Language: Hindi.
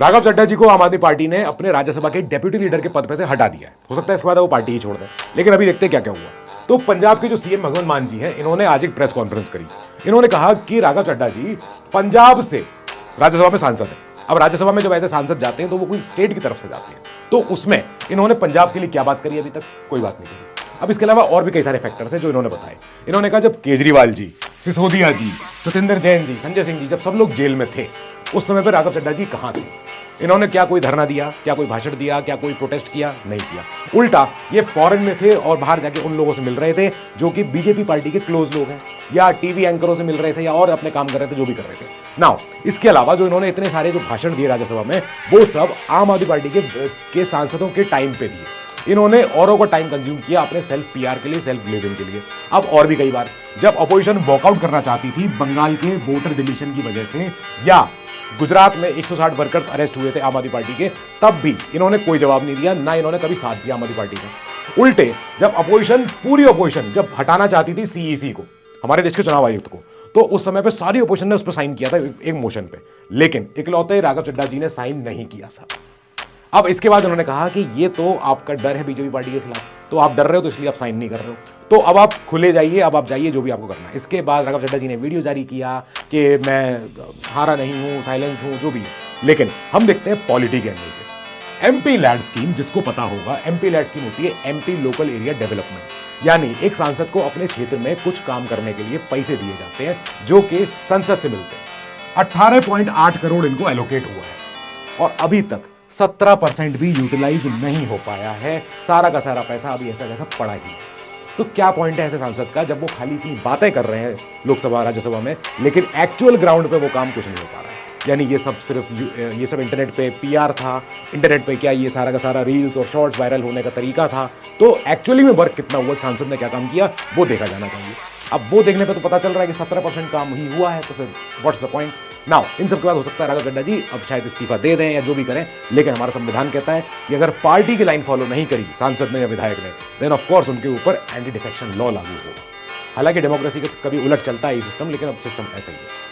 राघव चड्ढा जी को आम आदमी पार्टी ने अपने राज्यसभा के डेप्यूटी लीडर के पद पे से हटा दिया है। हो सकता है इसके बाद वो पार्टी ही छोड़ दे, लेकिन अभी देखते हैं क्या क्या हुआ। तो पंजाब के जो सीएम भगवंत मान जी हैं, इन्होंने आज एक प्रेस कॉन्फ्रेंस करी। इन्होंने कहा कि राघव चड्ढा जी पंजाब से राज्यसभा में सांसद है। अब राज्यसभा में जब ऐसे सांसद जाते हैं तो वो कोई स्टेट की तरफ से जाते हैं, तो उसमें इन्होंने पंजाब के लिए क्या बात करी, अभी तक कोई बात नहीं करी। अब इसके अलावा और भी कई सारे फैक्टर्स हैं जो इन्होंने बताए। इन्होंने कहा जब केजरीवाल जी, सिसोदिया जी, सत्येंद्र जैन जी, संजय सिंह जी, जब सब लोग जेल में थे, उस समय पर राघव चड्ढा जी कहां थे? इन्होंने क्या कोई धरना दिया, क्या कोई भाषण दिया, क्या कोई प्रोटेस्ट किया? नहीं किया। उल्टा ये फॉरेन में थे और बाहर जाके उन लोगों से मिल रहे थे जो कि बीजेपी पार्टी के क्लोज लोग हैं, या टीवी एंकरों से मिल रहे थे, या और अपने काम कर रहे थे, जो भी कर रहे थे। नाउ इसके अलावा जो इन्होंने इतने सारे जो भाषण दिए राज्यसभा में, वो सब आम आदमी पार्टी के सांसदों के टाइम पे दिए। इन्होंने औरों को टाइम कंज्यूम किया अपने सेल्फ पीआर के लिए, सेल्फ ग्लेजिंग के लिए। अब और भी कई बार जब अपोजिशन वॉकआउट करना चाहती थी बंगाल के वोटर डिलीशन की वजह से, या गुजरात में 160 वर्कर्स अरेस्ट हुए थे आम आदमी पार्टी के, तब भी इन्होंने कोई जवाब नहीं दिया, ना इन्होंने कभी साथ दिया आम आदमी पार्टी का। उल्टे जब अपोजिशन, पूरी अपोजिशन जब हटाना चाहती थी सीईसी को, हमारे देश के चुनाव आयुक्त को, तो उस समय पे सारी अपोजिशन ने उस पर साइन किया था एक मोशन पे, लेकिन इकलौते राघव चड्ढा जी ने साइन नहीं किया था। अब इसके बाद उन्होंने कहा कि ये तो आपका डर है बीजेपी पार्टी के खिलाफ, तो आप डर रहे हो तो इसलिए आप साइन नहीं कर रहे हो, तो अब आप खुले जाइए, अब आप जाइए, जो भी आपको करना है। इसके बाद राघव चड्ढा जी ने वीडियो जारी किया कि मैं हारा नहीं हूं, साइलेंस हूं, जो भी है। लेकिन हम देखते हैं पॉलिटी के एंगल से। एमपी लैड स्कीम, जिसको पता होगा, एमपी लैड स्कीम होती है एमपी लोकल एरिया डेवलपमेंट, यानी एक सांसद को अपने क्षेत्र में कुछ काम करने के लिए पैसे दिए जाते हैं जो कि संसद से मिलते हैं। 18.8 करोड़ इनको एलोकेट हुआ है और अभी तक 17% भी यूटिलाइज नहीं हो पाया है। सारा का सारा पैसा अभी ऐसा जैसा पड़ा ही है। तो क्या पॉइंट है ऐसे सांसद का जब वो खाली इतनी बातें कर रहे हैं लोकसभा राज्यसभा में, लेकिन एक्चुअल ग्राउंड पे वो काम कुछ नहीं हो पा रहा है। यानी ये सब सिर्फ ये सब इंटरनेट पे पीआर था, इंटरनेट पे क्या ये सारा का सारा रील्स और शॉर्ट्स वायरल होने का तरीका था। तो एक्चुअली में वर्क कितना हुआ, सांसद ने क्या काम किया, वो देखा जाना चाहिए। अब वो देखने पे तो पता चल रहा है कि 17% काम ही हुआ है, तो फिर व्हाट्स द पॉइंट नाउ। इन सब के बाद हो सकता है राघव चड्ढा जी अब शायद इस्तीफा दे दें या जो भी करें, लेकिन हमारा संविधान कहता है कि अगर पार्टी की लाइन फॉलो नहीं करी सांसद ने या विधायक ने, देन ऑफ कोर्स उनके ऊपर एंटी डिफेक्शन लॉ लागू होगा। हालांकि डेमोक्रेसी का कभी उलट चलता है ये सिस्टम, लेकिन अब सिस्टम ऐसा ही है।